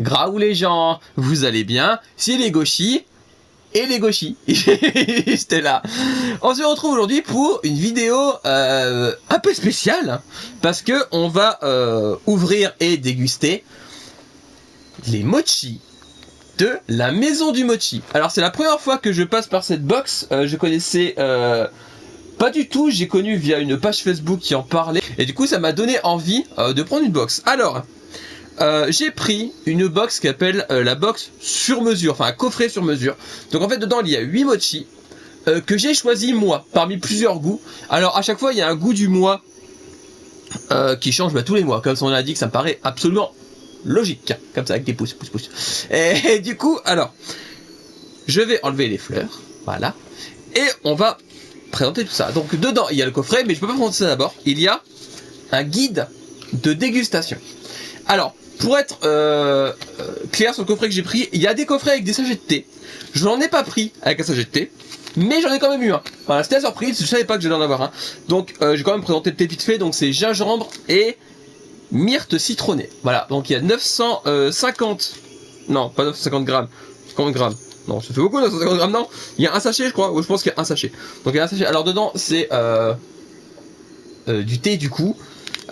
Graou les gens, vous allez bien? C'est les gauchis et les gauchis. J'étais là. On se retrouve aujourd'hui pour une vidéo un peu spéciale parce que on va ouvrir et déguster les mochis de la maison du mochi. Alors c'est la première fois que je passe par cette box. Je connaissais pas du tout. J'ai connu via une page Facebook qui en parlait et du coup ça m'a donné envie de prendre une box. Alors j'ai pris une box qui s'appelle la box sur mesure, enfin un coffret sur mesure. Donc en fait dedans il y a 8 mochis que j'ai choisi moi, parmi plusieurs goûts. Alors à chaque fois il y a un goût du mois qui change tous les mois, comme on a dit, que ça me paraît absolument logique, comme ça avec des pouces. Et du coup, alors, je vais enlever les fleurs, voilà, et on va présenter tout ça. Donc dedans il y a le coffret, mais je peux pas présenter ça d'abord. Il y a un guide de dégustation. Alors, pour être clair sur le coffret que j'ai pris, il y a des coffrets avec des sachets de thé. Je n'en ai pas pris avec un sachet de thé, mais j'en ai quand même eu un. Voilà, c'était la surprise, je savais pas que j'allais en avoir un. Donc, j'ai quand même présenté le thé vite fait. Donc, c'est gingembre et myrte citronnée. Voilà, donc il y a 950... Non, pas 950 grammes. 50 grammes. Non, ça fait beaucoup, 950 grammes, non. Il y a un sachet, je crois. Je pense qu'il y a un sachet. Donc, il y a un sachet. Alors, dedans, c'est du thé, du coup.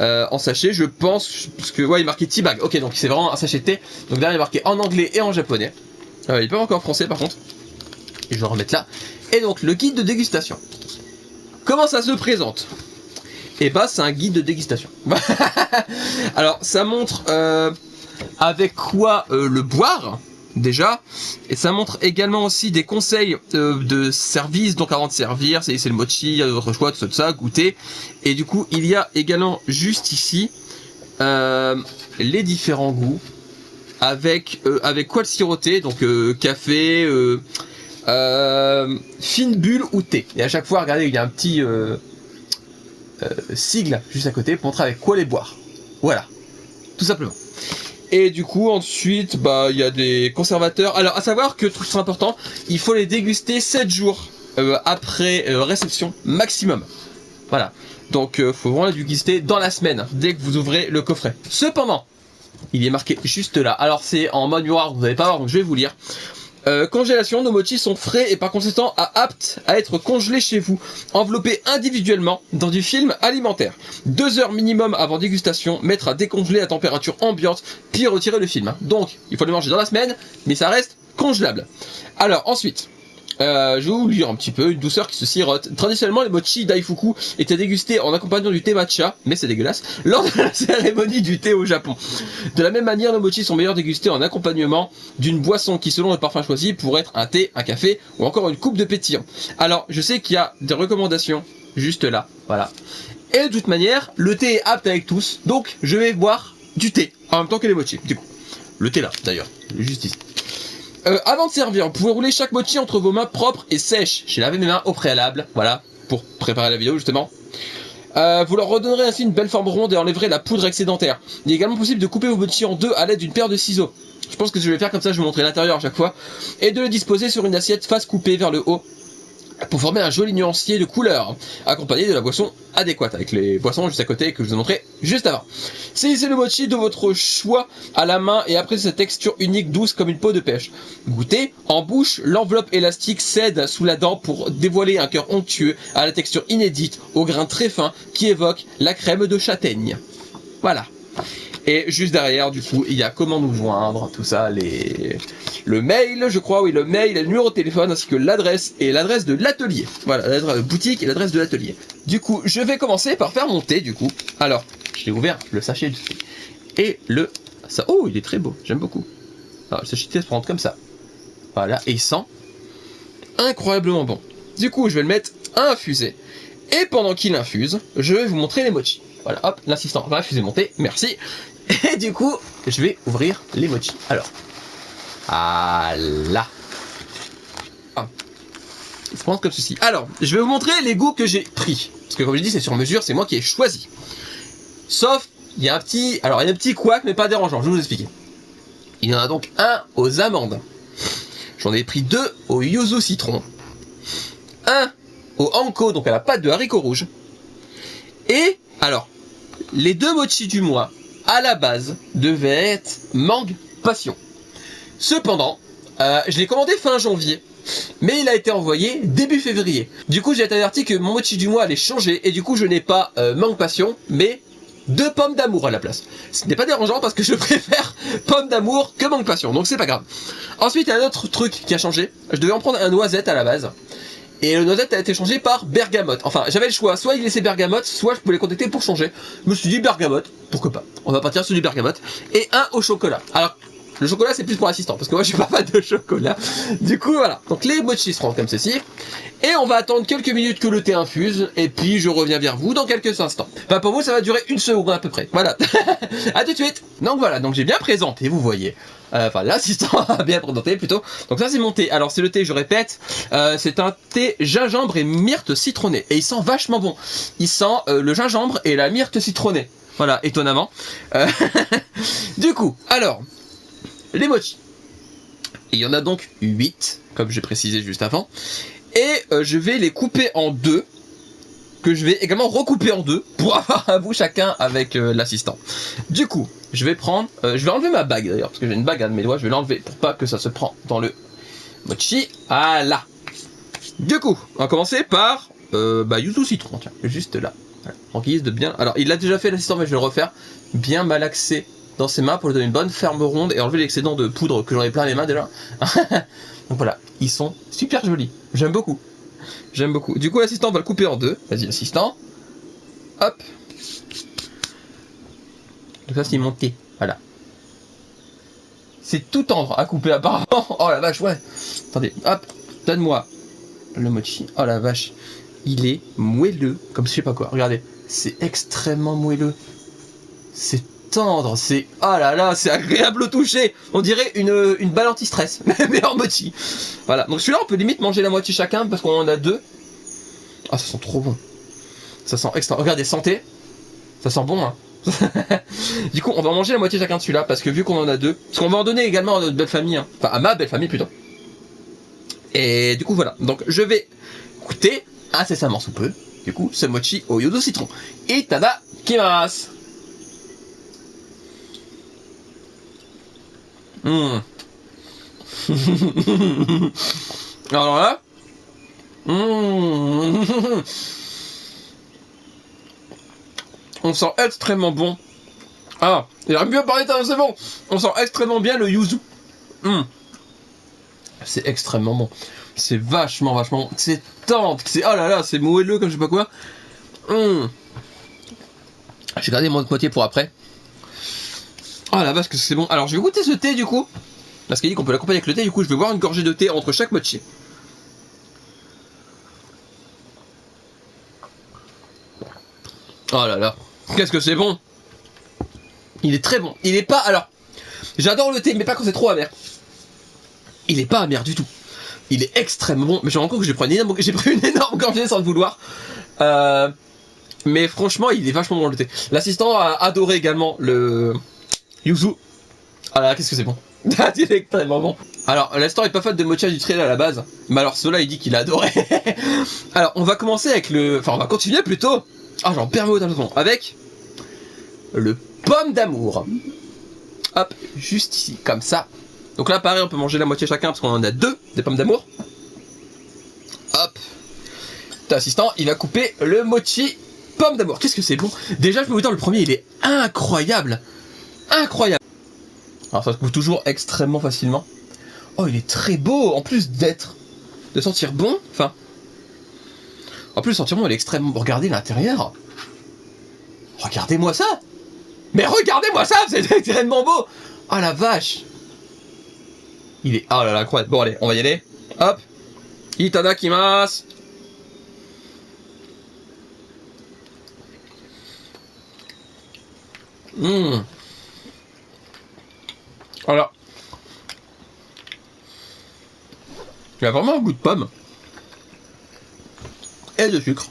En sachet, je pense, parce que ouais, il est marqué tea bag. Ok, donc c'est vraiment un sachet de thé. Donc derrière, il est marqué en anglais et en japonais. Il n'est pas encore en français par contre. Et je vais remettre là. Et donc le guide de dégustation. Comment ça se présente? Et bah, c'est un guide de dégustation. Alors, ça montre avec quoi le boire. Déjà, et ça montre également aussi des conseils de service, donc avant de servir, c'est le mochi, il y a votre choix, tout ça, goûter. Et du coup, il y a également juste ici les différents goûts avec quoi le siroter, donc café, fine bulle ou thé. Et à chaque fois, regardez, il y a un petit sigle juste à côté pour montrer avec quoi les boire. Voilà, tout simplement. Et du coup ensuite bah il y a des conservateurs. Alors à savoir que truc très important, il faut les déguster 7 jours après réception maximum. Voilà. Donc faut vraiment les déguster dans la semaine dès que vous ouvrez le coffret. Cependant, il est marqué juste là. Alors c'est en mode miroir, vous n'allez pas voir, donc je vais vous lire. Congélation, nos mochis sont frais et par conséquent aptes à être congelés chez vous, enveloppés individuellement dans du film alimentaire. 2 heures minimum avant dégustation, mettre à décongeler à température ambiante, puis retirer le film. Donc, il faut le manger dans la semaine, mais ça reste congelable. Alors, ensuite, je vais vous lire un petit peu, une douceur qui se sirote. Traditionnellement, les mochis d'Aifuku étaient dégustés en accompagnant du thé matcha, mais c'est dégueulasse, lors de la cérémonie du thé au Japon. De la même manière, nos mochis sont meilleurs dégustés en accompagnement d'une boisson qui, selon le parfum choisi, pourrait être un thé, un café ou encore une coupe de pétillant. Alors, je sais qu'il y a des recommandations juste là, voilà. Et de toute manière, le thé est apte avec tous, donc je vais boire du thé en même temps que les mochis, du coup. Le thé là, d'ailleurs, juste ici. Avant de servir, vous pouvez rouler chaque mochi entre vos mains propres et sèches. J'ai lavé mes mains au préalable, voilà, pour préparer la vidéo justement. Vous leur redonnerez ainsi une belle forme ronde et enlèverez la poudre excédentaire. Il est également possible de couper vos mochis en deux à l'aide d'une paire de ciseaux. Je pense que je vais faire comme ça, je vais vous montrer l'intérieur à chaque fois. Et de le disposer sur une assiette face coupée vers le haut, pour former un joli nuancier de couleurs, accompagné de la boisson adéquate, avec les boissons juste à côté que je vous ai montré juste avant. Saisissez le mochi de votre choix à la main et après cette texture unique douce comme une peau de pêche. Goûtez, en bouche, l'enveloppe élastique cède sous la dent pour dévoiler un cœur onctueux à la texture inédite, au grain très fin qui évoque la crème de châtaigne. Voilà. Et juste derrière, du coup, il y a comment nous joindre, tout ça, le mail, je crois, oui, le mail, le numéro de téléphone, ainsi que l'adresse et l'adresse de l'atelier. Voilà, l'adresse de boutique et l'adresse de l'atelier. Du coup, je vais commencer par faire mon thé, du coup. Alors, j'ai ouvert le sachet de thé. Et ça, oh, il est très beau, j'aime beaucoup. Alors, le sachet de thé se prend comme ça. Voilà, et il sent incroyablement bon. Du coup, je vais le mettre à infuser. Et pendant qu'il infuse, je vais vous montrer les mochis. Voilà, hop, l'assistant va infuser mon thé, merci. Et du coup, je vais ouvrir les mochis. Alors, voilà. Il se prend comme ceci. Alors, je vais vous montrer les goûts que j'ai pris. Parce que comme je dis, c'est sur mesure, c'est moi qui ai choisi. Sauf, il y a un petit... Alors, il y a un petit couac, mais pas dérangeant, je vais vous expliquer. Il y en a donc un aux amandes. J'en ai pris 2 au yuzu citron. Un au anko, donc à la pâte de haricots rouges. Et, alors, les 2 mochis du mois, à la base, devaient être mangue passion. Cependant, je l'ai commandé fin janvier, mais il a été envoyé début février. Du coup, j'ai été averti que mon mochi du mois allait changer, et du coup, je n'ai pas mangue passion, mais 2 pommes d'amour à la place. Ce n'est pas dérangeant parce que je préfère pommes d'amour que mangue passion, donc c'est pas grave. Ensuite, il y a un autre truc qui a changé. Je devais en prendre un noisette à la base. Et le noisette a été changé par bergamote. Enfin, j'avais le choix, soit il laissait bergamote, soit je pouvais les contacter pour changer. Je me suis dit bergamote, pourquoi pas. On va partir sur du bergamote. Et un au chocolat. Alors, le chocolat c'est plus pour l'assistant, parce que moi je suis pas fan de chocolat. Du coup voilà, donc les mochis seront comme ceci. Et on va attendre quelques minutes que le thé infuse, et puis je reviens vers vous dans quelques instants. Enfin pour vous ça va durer 1 seconde à peu près, voilà. A tout de suite. Donc voilà, donc j'ai bien présenté, vous voyez. Enfin l'assistant a bien présenté plutôt. Donc ça c'est mon thé, alors c'est le thé, je répète, c'est un thé gingembre et myrte citronnée. Et il sent vachement bon. Il sent le gingembre et la myrte citronnée. Voilà, étonnamment. Du coup, alors... les mochis. Il y en a donc 8, comme j'ai précisé juste avant. Et je vais les couper en 2, que je vais également recouper en 2, pour avoir un bout chacun avec l'assistant. Du coup, je vais prendre... je vais enlever ma bague d'ailleurs, parce que j'ai une bague à mes doigts, je vais l'enlever pour pas que ça se prend dans le mochi. Voilà. Du coup, on va commencer par yuzu citron, tiens, juste là. Voilà. En guise de bien... alors, il l'a déjà fait l'assistant, mais je vais le refaire. Bien malaxé dans ses mains pour lui donner une bonne ferme ronde et enlever l'excédent de poudre que j'en ai plein les mains déjà. Donc voilà, ils sont super jolis. J'aime beaucoup. J'aime beaucoup. Du coup, l'assistant va le couper en 2. Vas-y, assistant. Hop. Donc ça, c'est mon thé. Voilà. C'est tout tendre à couper apparemment. Oh la vache, ouais. Attendez, hop. Donne-moi le mochi. Oh la vache. Il est moelleux, comme je sais pas quoi. Regardez, c'est extrêmement moelleux. C'est tendre, c'est... oh là là, c'est agréable au toucher. On dirait une balle anti-stress, mais en mochi. Voilà, donc celui-là, on peut limite manger la moitié chacun, parce qu'on en a 2. Ah, ça sent trop bon. Ça sent extra... regardez, santé. Ça sent bon, hein. Du coup, on va manger la moitié chacun de celui-là, parce que vu qu'on en a 2... parce qu'on va en donner également à notre belle famille, hein. Enfin, à ma belle famille, plutôt. Et du coup, voilà. Donc, je vais goûter incessamment sous peu, du coup, ce mochi au yuzu citron. Itada kimasu. Alors là, on sent extrêmement bon. Ah, il aurait mieux parlé, c'est bon. On sent extrêmement bien le yuzu. C'est extrêmement bon. C'est vachement bon. C'est tendre. C'est oh là là, c'est moelleux comme je sais pas quoi. J'ai gardé mon autre moitié pour après. Oh la vache que c'est bon. Alors je vais goûter ce thé du coup. Parce qu'il dit qu'on peut l'accompagner avec le thé, du coup je vais boire une gorgée de thé entre chaque mochi. Oh là là, qu'est-ce que c'est bon. Il est très bon. Il est pas... alors, j'adore le thé, mais pas quand c'est trop amer. Il est pas amer du tout. Il est extrêmement bon. Mais je me rends compte que j'ai pris une énorme gorgée sans le vouloir. Mais franchement, il est vachement bon le thé. L'assistant a adoré également le yuzu. Ah là, qu'est-ce que c'est bon. Il est extrêmement bon. Alors, l'assistant est pas fan de mocha du trail à la base. Mais alors, cela, il dit qu'il a adoré. Alors, on va commencer avec le... enfin, on va continuer plutôt. Ah, j'en perds mes mots avec le pomme d'amour. Hop, juste ici, comme ça. Donc là, pareil, on peut manger la moitié chacun parce qu'on en a 2 des pommes d'amour. Hop. L'assistant, il va couper le mochi pomme d'amour. Qu'est-ce que c'est bon. Déjà, je peux vous dire, le premier, il est incroyable. Incroyable. Alors, ça se coupe toujours extrêmement facilement. Oh, il est très beau. En plus de sentir bon. Enfin. En plus, le sentir bon, il est extrêmement bon. Regardez l'intérieur. Regardez-moi ça. Mais regardez-moi ça, c'est extrêmement beau. Oh la vache. Il est... oh là là, incroyable. Bon, allez, on va y aller. Hop. Itadakimasu. Alors. Il a vraiment un goût de pomme. Et de sucre.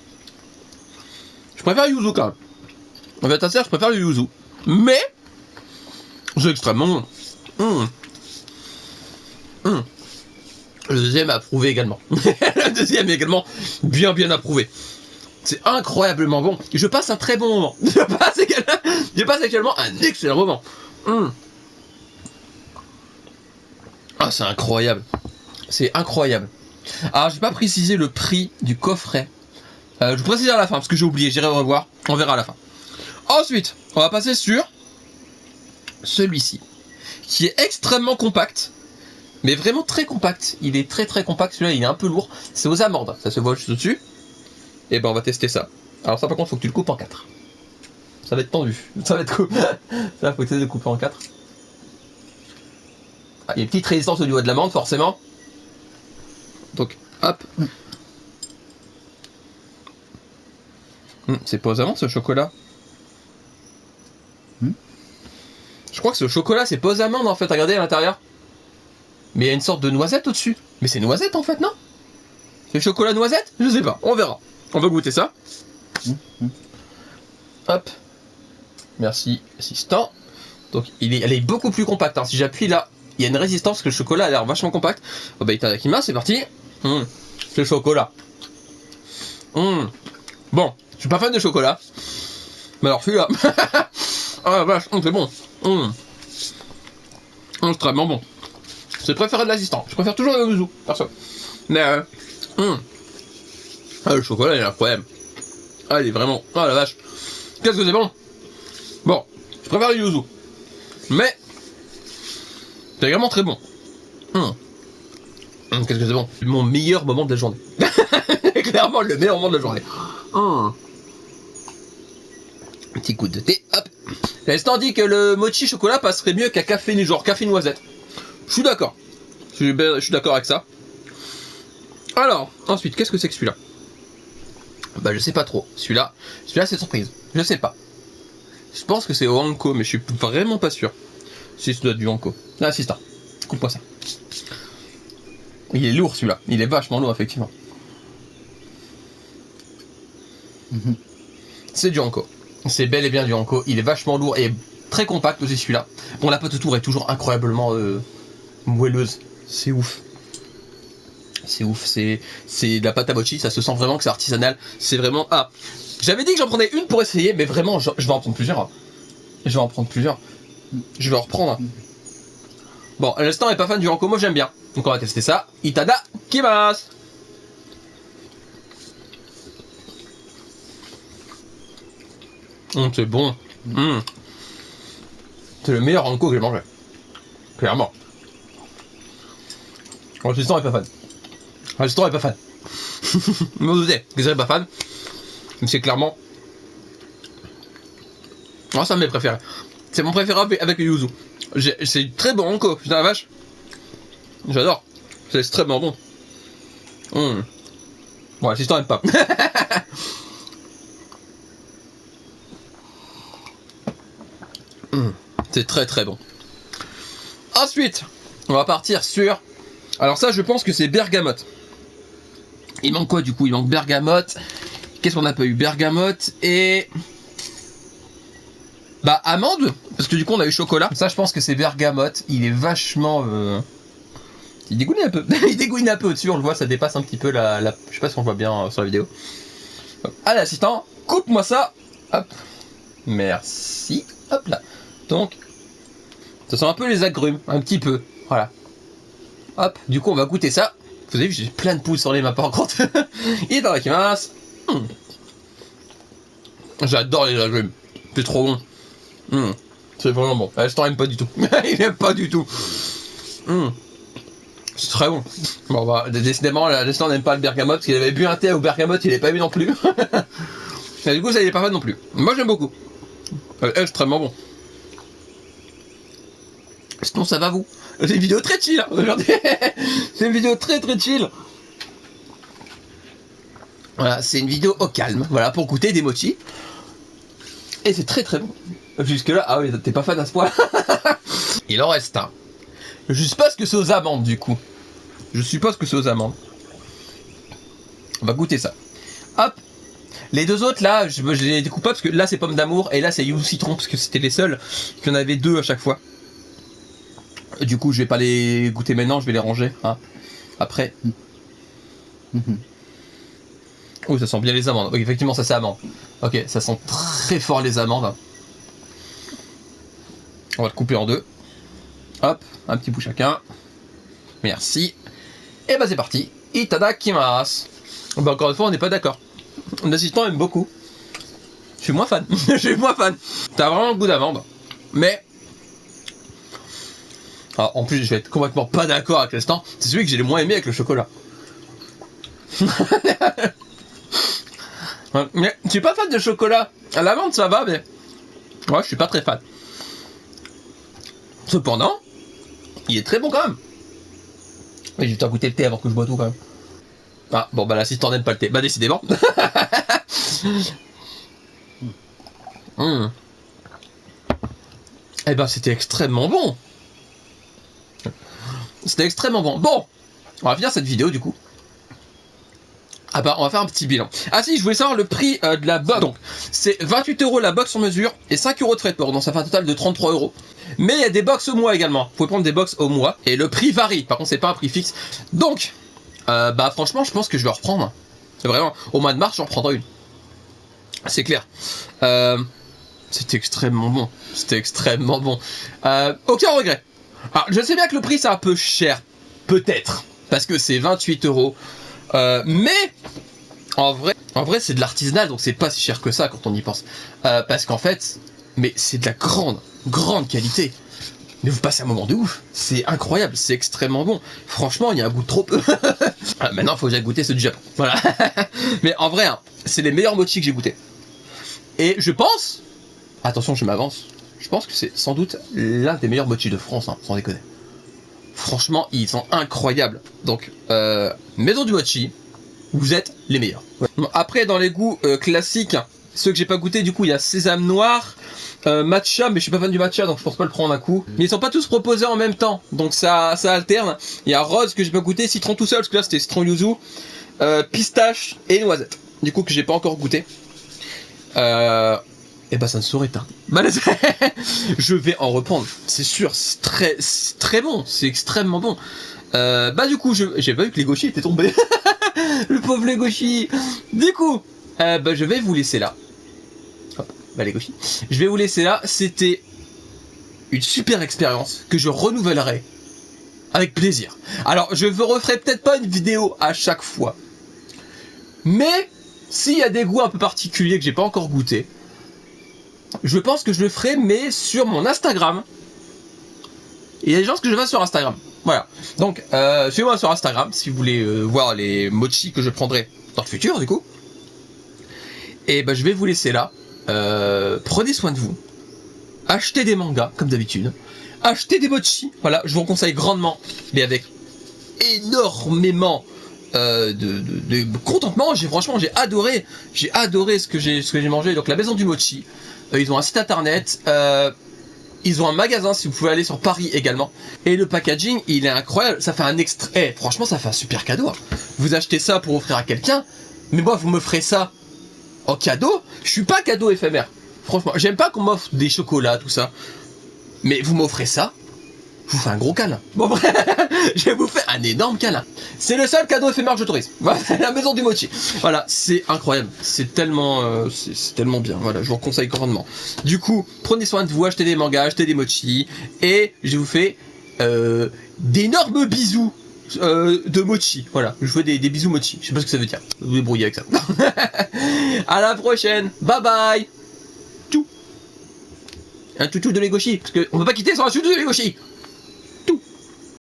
Je préfère le yuzu quand même. En fait, à ça, je préfère le yuzu. Mais... c'est extrêmement bon. Le deuxième approuvé également. Le deuxième également bien approuvé. C'est incroyablement bon. Je passe un très bon moment. Je passe actuellement un excellent moment. Ah, c'est incroyable. C'est incroyable. Alors, j'ai pas précisé le prix du coffret. Je vous précise à la fin parce que j'ai oublié. J'irai revoir. On verra à la fin. Ensuite, on va passer sur celui-ci, qui est extrêmement compact, mais vraiment très compact. Il est très compact. Celui-là, il est un peu lourd. C'est aux amandes. Ça se voit juste au-dessus. Et ben, on va tester ça. Alors ça, par contre, faut que tu le coupes en 4. Ça va être tendu. Ça va être cool. Ça, faut essayer de le couper en 4. Ah, il y a une petite résistance au niveau de l'amande, forcément. Donc, hop. C'est pas aux amandes, ce chocolat. Je crois que ce chocolat, c'est pas aux amandes, en fait. Regardez à l'intérieur. Mais il y a une sorte de noisette au-dessus. Mais c'est noisette, en fait, non? C'est chocolat noisette? Je sais pas. On verra. On va goûter ça. Hop. Merci, assistant. Donc, elle est beaucoup plus compacte. Hein. Si j'appuie là, il y a une résistance parce que le chocolat a l'air vachement compact. Oh bah, itadakimasu, c'est parti. C'est le chocolat. Bon, je suis pas fan de chocolat. Mais alors, celui-là. Ah la vache, c'est bon. C'est extrêmement bon. C'est préféré de l'assistant. Je préfère toujours le yuzu, perso. Mais ah, le chocolat, il est incroyable. Ah, il est vraiment. Ah la vache. Qu'est-ce que c'est bon. Bon, je préfère le yuzu. Mais c'est également très bon. Qu'est-ce que c'est bon. Mon meilleur moment de la journée. Clairement le meilleur moment de la journée. Un petit coup de thé, hop. L'instant dit que le mochi chocolat passerait mieux qu'un café genre café noisette. Je suis d'accord. Je suis d'accord avec ça. Alors, ensuite, qu'est-ce que c'est que celui-là? Bah je sais pas trop. Celui-là c'est surprise. Je sais pas. Je pense que c'est au Hanko, mais je suis vraiment pas sûr. Si ça doit être du Hanko. Ah, assistant. Coupe-moi ça. Il est lourd celui-là. Il est vachement lourd, effectivement. C'est du Hanko. C'est bel et bien du Hanko. Il est vachement lourd et très compact aussi celui-là. Bon, la pâte autour est toujours incroyablement moelleuse. C'est ouf. C'est ouf. C'est de la pâte à mochi. Ça se sent vraiment que c'est artisanal. C'est vraiment... Ah, j'avais dit que j'en prenais une pour essayer, mais vraiment, je vais en prendre plusieurs. Je vais en prendre plusieurs. Je vais en reprendre. Bon, l'instant est pas fan du Hanko. Moi, j'aime bien. Donc, on va tester ça. Itadakimasu. C'est bon. C'est le meilleur Hanko que j'ai mangé. Clairement. L'assistant est pas fan. L'assistant est pas fan. Je me doutais que j'étais pas fan. Mais c'est clairement... Oh, c'est un de mes préférés. C'est mon préféré avec le yuzu. C'est très bon Hanko, putain la vache. J'adore. C'est extrêmement bon. Bon, l'assistant aime pas. C'est très bon. Ensuite, on va partir sur... Alors ça, je pense que c'est bergamote. Il manque quoi du coup? Il manque bergamote. Qu'est-ce qu'on n'a pas eu? Bergamote et... Bah, amande. Parce que du coup, on a eu chocolat. Ça, je pense que c'est bergamote. Il est vachement... Il dégouline un peu. Il dégouline un peu au-dessus, on le voit, ça dépasse un petit peu la... Je sais pas si on le voit bien sur la vidéo. Allez, assistant, coupe-moi ça. Hop. Merci. Hop là. Donc, ça sent un peu les agrumes, un petit peu. Voilà. Hop, du coup, on va goûter ça. Vous avez vu, j'ai plein de pouces sur les mains par contre. Itadakimasu. J'adore les agrumes. C'est trop bon. C'est vraiment bon. L'instant aime pas du tout. Il aime pas du tout. C'est très bon. Bon, bah, décidément, l'instant n'aime pas le bergamote parce qu'il avait bu un thé au bergamote, il est pas bu non plus. Et du coup, ça il est pas fan non plus. Moi, j'aime beaucoup. Extrêmement bon. Sinon, ça va vous? C'est une vidéo très chill, hein, aujourd'hui. C'est une vidéo très chill. Voilà, c'est une vidéo au calme, voilà, pour goûter des mochis. Et c'est très bon. Jusque là, ah oui, t'es pas fan à ce point. Il en reste un. Je suppose que c'est aux amandes du coup. Je suppose que c'est aux amandes. On va goûter ça. Hop. Les deux autres là, je les découpe pas parce que là c'est pomme d'amour et là c'est yuzu citron parce que c'était les seuls. Il y en avait deux à chaque fois. Du coup je vais pas les goûter maintenant, je vais les ranger. Hein. Après. Oh, ça sent bien les amandes. Ok, effectivement ça c'est amande. Ok, ça sent très fort les amandes. On va le couper en deux. Hop, un petit bout chacun. Merci. Et bah c'est parti. Itadakimasu. Bah encore une fois, on n'est pas d'accord. L'assistant aime beaucoup. Je suis moins fan. Je suis moins fan. T'as vraiment le goût d'amande. Mais... Alors, en plus, je vais être complètement pas d'accord avec l'instant. C'est celui que j'ai le moins aimé avec le chocolat. Mais je suis pas fan de chocolat. À l'amande, ça va, mais... Ouais, je suis pas très fan. Cependant, il est très bon quand même. Mais je vais t'en goûter le thé avant que je bois tout quand même. Ah, bon, bah l'assistant n'aime pas le thé. Bah, décidément. Eh ben, c'était extrêmement bon. C'était extrêmement bon. Bon, on va finir cette vidéo du coup. Ah bah on va faire un petit bilan. Ah si, je voulais savoir le prix de la box. Donc c'est 28 € la box sur mesure et 5 € de frais de port. Donc ça fait un total de 33 €. Mais il y a des box au mois également. Vous pouvez prendre des box au mois et le prix varie. Par contre c'est pas un prix fixe. Donc bah franchement je pense que je vais reprendre. C'est vraiment au mois de mars j'en prendrai une. C'est clair. C'était extrêmement bon. C'était extrêmement bon. Aucun regret. Alors je sais bien que le prix c'est un peu cher. Peut-être. Parce que c'est 28 €. Mais en vrai c'est de l'artisanal, donc c'est pas si cher que ça quand on y pense. Parce qu'en fait, mais c'est de la grande qualité. Mais vous passez un moment de ouf, c'est incroyable, c'est extrêmement bon. Franchement, il y a un goût de trop peu. Maintenant, il faut que j'aille goûter ceux du Japon. Voilà. Mais en vrai, hein, c'est les meilleurs mochi que j'ai goûté. Et je pense, attention, je m'avance. Je pense que c'est sans doute l'un des meilleurs mochi de France, hein, sans déconner. Franchement, ils sont incroyables. Donc, Maison du Mochi, vous êtes les meilleurs. Ouais. Après, dans les goûts classiques, ceux que j'ai pas goûté, du coup, il y a sésame noir, matcha, mais je suis pas fan du matcha, donc je pense pas le prendre un coup. Mais ils sont pas tous proposés en même temps, donc ça alterne. Il y a rose que j'ai pas goûté, citron tout seul, parce que là c'était citron yuzu, pistache et noisette. Du coup, que j'ai pas encore goûté. Et bah ça ne saurait tarder. Bah, je vais en reprendre, c'est sûr, c'est très bon, c'est extrêmement bon. Bah du coup, j'ai pas vu que les Legoshi étaient tombés. Le pauvre Legoshi. Du coup, bah je vais vous laisser là. Hop, bah Legoshi. Je vais vous laisser là, c'était une super expérience que je renouvellerai avec plaisir. Alors, je vous referai peut-être pas une vidéo à chaque fois. Mais, s'il y a des goûts un peu particuliers que j'ai pas encore goûté, je pense que je le ferai, mais sur mon Instagram. Il y a des gens que je fais sur Instagram. Voilà. Donc, suivez-moi sur Instagram si vous voulez voir les mochi que je prendrai dans le futur, du coup. Et bah, je vais vous laisser là. Prenez soin de vous. Achetez des mangas, comme d'habitude. Achetez des mochi. Voilà, je vous conseille grandement. Mais avec énormément de contentement. Franchement, j'ai adoré ce que j'ai mangé. Donc, la maison du mochi. Ils ont un site internet. Ils ont un magasin si vous pouvez aller sur Paris également. Et le packaging, il est incroyable. Ça fait un extrait. Franchement, ça fait un super cadeau. Vous achetez ça pour offrir à quelqu'un. Mais moi, vous me ferez ça en cadeau. Je suis pas cadeau éphémère. Franchement, j'aime pas qu'on m'offre des chocolats, tout ça. Mais vous m'offrez ça. Je vous fais un gros câlin. Bon, bref, je vous fais un énorme câlin. C'est le seul cadeau éphémère que j'autorise. Voilà, la maison du mochi. Voilà, c'est incroyable. C'est tellement bien. Voilà, je vous conseille grandement. Du coup, prenez soin de vous, achetez des mangas, achetez des mochi. Et je vous fais d'énormes bisous de mochi. Voilà, je vous fais des bisous mochi. Je sais pas ce que ça veut dire. Vous vous débrouillez avec ça. À la prochaine. Bye bye. Un toutou de Legoshi, parce qu'on peut pas quitter sans un toutou de Legoshi.